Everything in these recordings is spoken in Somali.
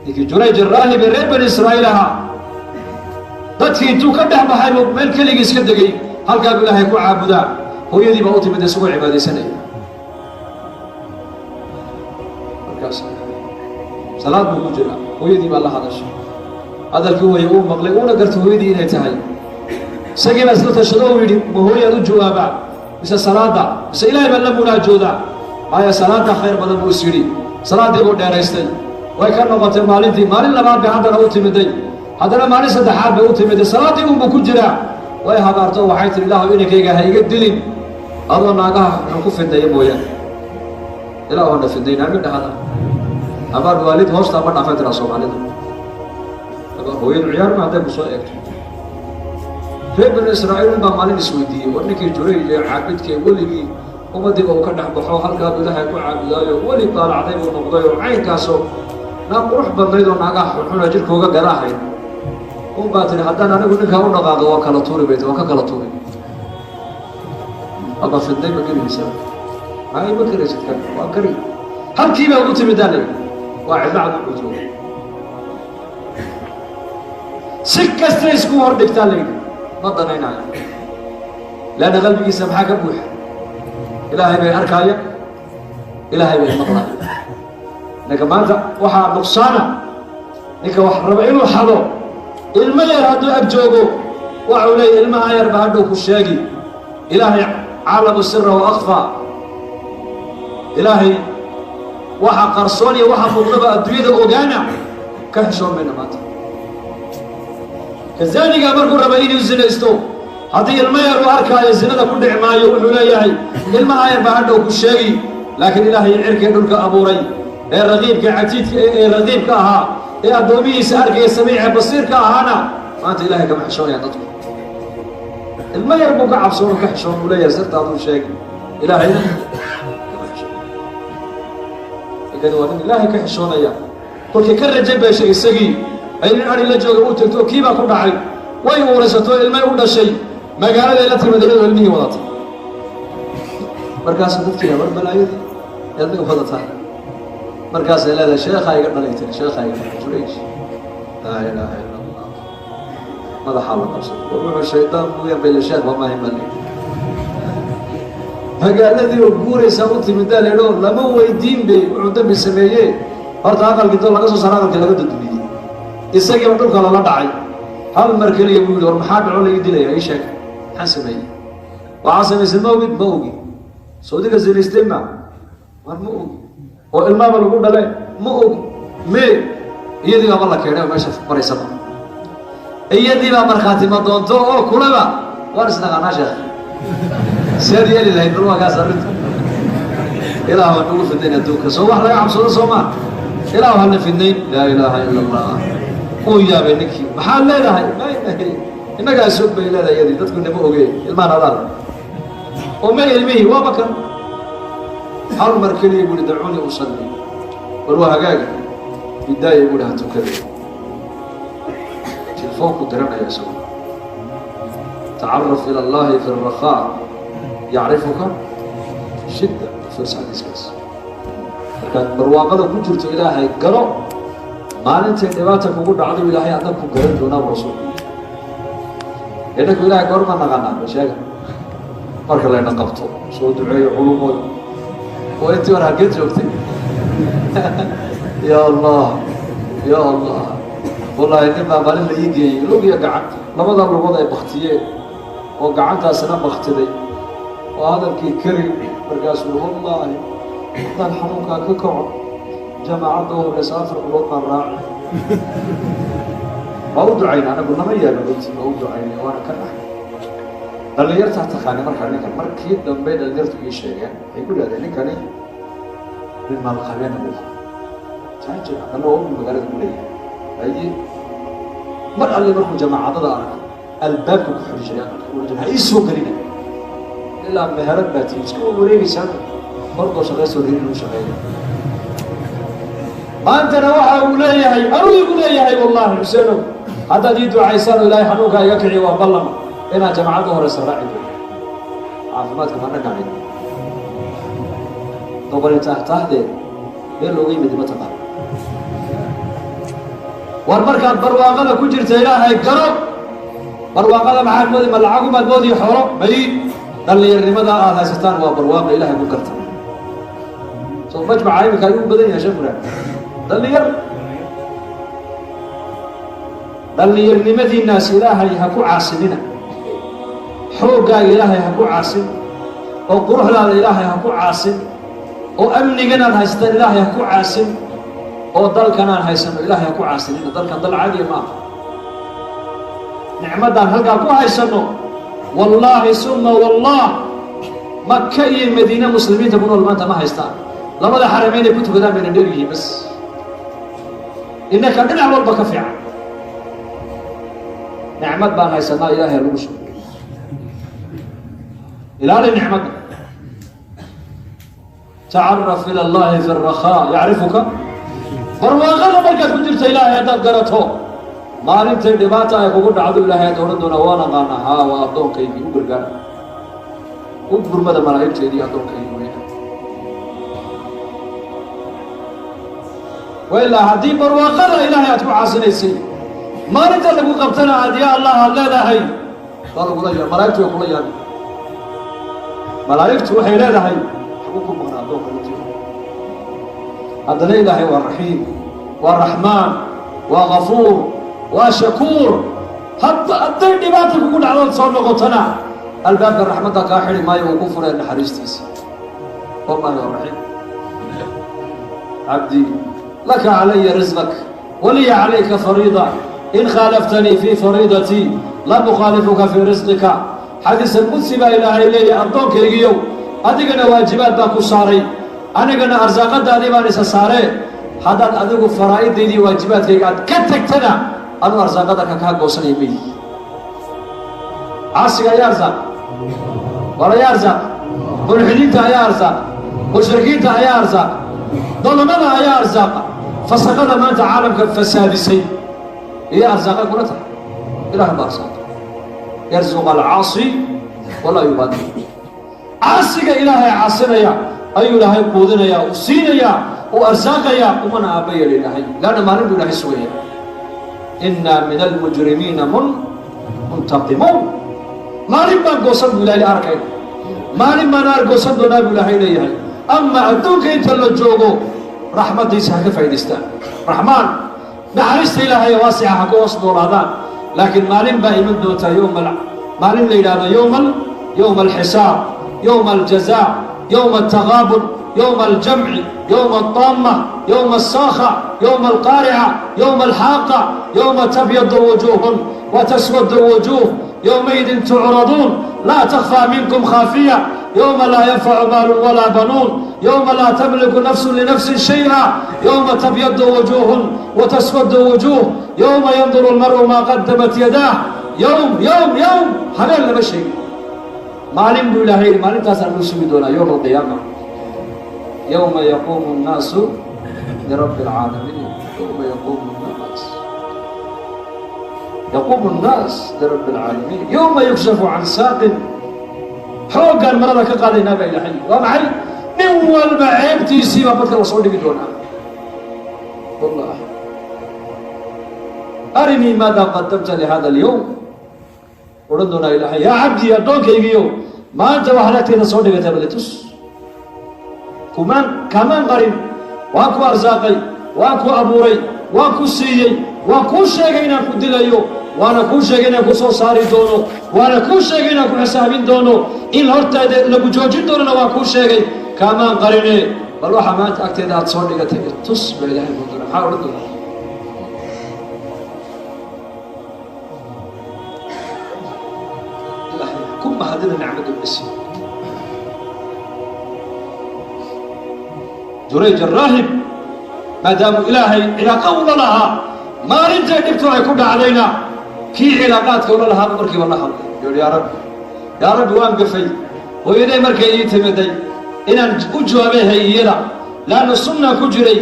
لكن جريج الراهب الرب بني إسرائيلها dadkii intuu ka dhex baxay meel keligiis ka degay halkaa ilaahay ku caabudaa hooyadii baa u timid isagoo cibaadaysanaya markaas salaad buu ku jiraa hooyadii baa la hadashay hadalkii way uu maqlay uuna gartay hooyadii inay tahay isagii baa isla tashado uu yidhi ma hooyaad u jawaabaa mise salaada mise ilaahay baa la munaajoodaa maya salaada khayr badan buu is yidhi salaadii buu dheeraystay way ka noqotay maalintii maalin labaad bay haddana u timiday haddana maalin saddexaad bay u timid salaadii unbuu ku jiraa way habaarto waxay tihi ilaahu inankayga ha iga dilin adoo naagaha wuxuu ku fidnaya mooyaane ilaah hona fidnaynaa mi dhahada abaar waalid hoosta ma dhafay tiraa soomaalida hooyadu ciyaar ma hadday ku soo eegto reer bani israa'iil unbaa maalin isweydiiyey war ninkii jurayj ee caabidkee weligii ummadiiba uu ka dhex baxo halkaabuu ilaahay ku caabudaayo weli daalacday buu noqday oo caynkaasoo naag qurux badnayd oo naagaha xunxuna jirkooga garaahayn unbaa tihi haddaan anigu ninkaa u dhaqaaqo waa kala tuuri bayt waa ka kala tuuri aba fidnay ma gelaysa maay ma karaysid kan waa kari halkii baa ugu timid aalay waa cidlacad u jooga si kasta isku hor dhigtaa layidhi ma danaynaayo laanna qalbigiisa maxaa ka buuxa ilaahay bay arkaaya ilaahay bay maqlaaya ninka maanta waxaa nuqsaana ninka wax raba inuu xado ilmo yar hadduu ag joogo waxuu leeyahy ilmaha yarba hadhow ku sheegi ilaahay caalamu sira wa akfaa ilaahay waxa qarsoon iyo waxa muuqdaba adduunyada ogaana ka xishoon mayna maanta kazaanigaa markuu raba inuu zinaysto haddii ilmo yar uu arkaayo zinada ku dhici maayo wuxuu leeyahay ilmaha yarba hadhow ku sheegi laakiin ilaahay cirkee dhulka abuuray ee raqiibka catiidka ee raqiibka ahaa ee addoomihiisa arkaya samiice basiirka ahaana maanta ilaahay kama xishoonayaan dadku ilmo yar buu ka cabsoon ka xishoon uu leeyahay sirtaaduu sheegi ilaahayna kama xishoon laakiin waa nin ilaahay ka xishoonaya kolkii ka raja beeshay isagii ay nin ari la jooga uu tagto kii baa ku dhacay way uuraysato ilmay u dhashay magaaladay la timid iyadoo ilmihii wadatay markaasuu dadkii war balaayadii ilmay u wadataa markaasay leedahay sheekhaa iga dhalay tiri sheekhaa iga dhalay jurayj laa ilaaha ila allah madaxaa la qabsaday war wuxuu shaydaan buu yarbay la sheekh wamaahin baa leeyahay magaaladii oo guuraysaa u timidaa leedho lama weydiin bay wuxuu dambi sameeyee horta aqalkii doo laga soo saara aqalkii laga dadumiyey isagiiba dhulka lala dhacay hal mar keliya buu yidhi war maxaa dhaco laga dilaya ii sheeg maxaan sameeyey waxaa samaysay ma ogid ma ogi sawdiga zinaystay ma war ma ogi oo ilmaaba lagu dhale ma og mee iyadii baaba la keenay oo meesha maraysaba iyadii baa markhaati ma doonto oo kulaba waan isnaqaanaa sheekh seed yeeli lahayd bal waagaas arrinta ilaah waan ugu fidnayn adduunka soo wax laga cabsado soo maa ilaah hana fidnayn laa ilaaha ila allah uu yaabay ninkii maxaad leedahay innagaa sog bay leedahay iyadii dadku nama ogee ilmahan adaal oo may ilmihii waaba kan hal mar keliya buu ihi dacuuni usalli war waa hagaaga bidaaya buu ihi ha tukada telefoonku diranaya isagu tacaraf ila allahi fi alrakhaa yacrifuka shidda firs xadiiskaas markaad barwaaqada ku jirto ilaahay galo maalintay dhibaata kugu dhacdo ilaahay adag ku garan doonaa rasuulku innaku ilaahay goorma naqanaa ba sheega marka layna qabto soo duceeyo culumooda oo intii war halkeed joogtay ya allah ya allah wallaahi nin baa maalin la ii geeyey lug iyo gacan labada lugood ay baktiyeen oo gacantaasina baktiday oo hadalkii kari markaasuu wallaahi haddaan xanuunkaa ka kaco jamaacadda u horeysa 4 bilood baan raacay waa u ducayna anagu nama yaalo runti waa u ducaynay waana ka dhaxay dhalinyartaa taqaani markaa ninkan markii dambe dhalinyartu ii sheegeen waxay ku dhahdeen ninkani nin maalqabeena buu taajir haddana waa u magaalada ku leeyahay aye mar alle markuu jamaacadada arko albaabka ku xidhi jiray aqalka ha ii soo gelina ilaa meherad baa tii iska wareegaysaa markoo shaqaysoo reerin u shaqeeya maantana waxa uu leeyahay anuu igu leeyahay wallaahi xuseenow haddaad ii ducaysaan oo ilaahay xanuunkaa iga kiciyo waa ballama inaad jamaacadda horeysa raaci doono caafimaadka mana gacin doqoli tahtaahdee meel looga yimid ma taqaan warmarkaad barwaaqada ku jirta ilaahay garo barwaaqada maxaad moodi ma lacagumaad moodiyo xoolo may dhallinyarnimada aad haysataan waa barwaaqa ilaahay ku garta soo majmaca iminka ayuu badan yahay shafura dhallinyarnimadiinaas ilaahay ha ku caasinina xooggaaga ilaahay ha ku caasin oo quruxdaada ilaahay ha ku caasin oo amniganaad haysataan ilaahay ha ku caasin oo dalkanaan haysano ilaahay ha ku caasinina dalkan dal caadiya ma aha nicmaddaan halkaa ku haysano wallaahi summa wallah maka iyo madiina muslimiinta ku nool maanta ma haystaan labada xarame inay ku tukadaan bayna dheer yihiin bas innaka dhinac walba ka fiican nicmad baan haysanaa ilaahay lagu shugo ilaali nicmadda tacaraf ila allahi fi rakhaa yacrifuka barwaaqada markaad ku jirta ilaahay haddaad garato maalintay dhibaata ay kugu dhacdo ilaahay aad odhan doonaa waa naqaana haa waa addoonkaygii u gargaara u gurmada malaa'igteedii addoonkaygii weyna wailaa haddii barwaaqada ilaahay aad ku caasinaysay maalinta lagu qabtana aad yaa allah aad leedahay waa lagula yaa malaa'igtu way kula yaabi malaa'igtu waxay leedahay xagu ku maqnaa addoonka intii haddana ilaahay waa raxiim waa raxmaan waa gafuur waa shakuur hadday dhibaata kugu dhacdood soo noqotona albaabka raxmadda kaa xidhi maayo uu ku fureen naxariistiisa wallahi waa raxiim cabdii laka calaya risqak waliya calayka fariida in khaalaftanii fii fariidatii lam ukhaalifuka fii risqika xadiis alqudsi baa ilaahay leeyahay addoonkaygiiyow adigana waajibaad baan ku saaray anigana arsaaqadaadii baan isa saaree haddaad adigu faraa'idaydii waajibaadkayga aad ka tagtana anuu arsaaqadarka kaa goosanaya mayi caasiga ayaa arsaaq wala yaa arsaaq mulxidiinta ayaa arsaaq mushrikiinta ayaa arsaaq dolamada ayaa arsaaqa fasaqada maanta caalamka fasaadisay iyo arsaaqa kula tahay ilaah baa arsaaqa yarzuq alcaasi walaa yubaadi caasiga ilaahay caasinaya ayuu ilaahay quudinaya uu siinaya uu arsaaqaya umana aabba yeeli ilaahay laanna maalin buu ilaahay sugaya inna min almujrimiina muntaqimuun maalin baan goosan buu ilaahay arkayna maalin baan argoosan doonaa buu ilaahay leeyahay ama adduunka inta la joogo raxmaddiisa ha ka faa'idaystaan raxmaan naxariista ilaahay waasica ha ku hoos noolaadaan laakiin maalin baa iman doonta maalin la yidhaahdo yowma alxisaab yowma aljazaa yowma altaqaabun yowma aljamci yowma alطaama yowma alsaakha yowma alqaarica yowma alxaaqa yowma tabyadu wujuuhun wataswadu wujuuh yowmaidin tucraduun laa takfaa minkum khaafiya يوم لا ينفع مال ولا بنون يوم لا تملك نفس لنفس شيئا يوم تبيض وجوه وتسود وجوه يوم ينظر المرء ما قدمت يداه يوم هذا لما شيء ما علم بالله ما علم تاسع المسلمين يوم القيامة يوم يقوم الناس لرب العالمين يقوم الناس لرب العالمين يوم يكشف عن ساق xooggaan marada ka qaadaynaa baa ilaahay waa maxay nin walba ceebtiisii baa badka la soo dhigi doonaa wallah arinii maadaa qadamta lihada alyowm odhan doonaa ilaahay yaa cabdii addoonkaygiiyo maanta waxaad agteeda soo dhigatay bale tus kamaan qarin waan ku arsaaqay waan ku abuuray waan ku siiyey waan kuu sheegay inaan ku dilayo waana kuu sheegay inaan ku soo saari doono waana kuu sheegay inaan ku xisaabin doono in hortaada lagu joojin doonana waan kuu sheegay kaamaan qarine bal waxaa maanta agteeda aad soo dhigatay tus baa ilaahay ku dira maxaa odhan doonaa ilaahay ku mahadina nicmada bisi jurayj الراهب maadaamuu ilaahay cilaaqa ula lahaa maalintay dhibtu ay ku dhacdayna kii cilaaqaadka ula lahaaba markiiba la hadlay yidhi yaa rabbi waan gafay hooyaday markay ii timiday inaan u jawaabay hay-iyada laanna sunnaan ku jiray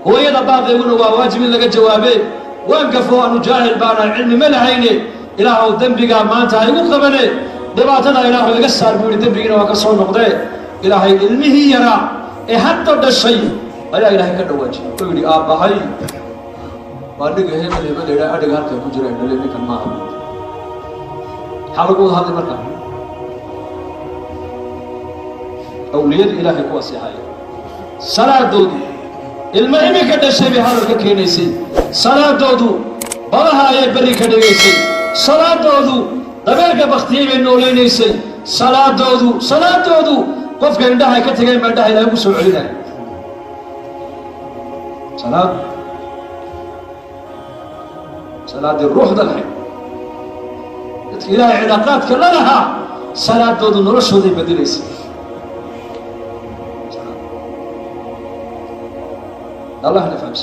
hooyada baaqayguna waa waajib in laga jawaabee waan gafo aanu jaahil baanaan cilmi ma lahayne ilaahow dembigaa maanta ha igu qabane dhibaatada ilaahow iga saar buu yidhi dembigiina waa ka soo noqdee ilaahay ilmihii yaraa ee hadda dhashay ayaa ilaahay ka dhawaajiyay wuxuu yidhi aabbahay وأنك هنا اللي بدأ أدرك هالك مجرين اللي كان معه حلقوا هذه مرة أولياء الإله قواسي هاي صلاة دودو المهم كده شيء بهذا ككنيسي صلاة دودو بلها يبري كديسي صلاة دودو دبلك بختي من نولينيسي صلاة دودو قف كندها كتجي من ده إلى يوسف علينا صلاة الروح ده الحين إلى علاقات كلها صلاة دودو نرش ودي بدريسي الله نفهمش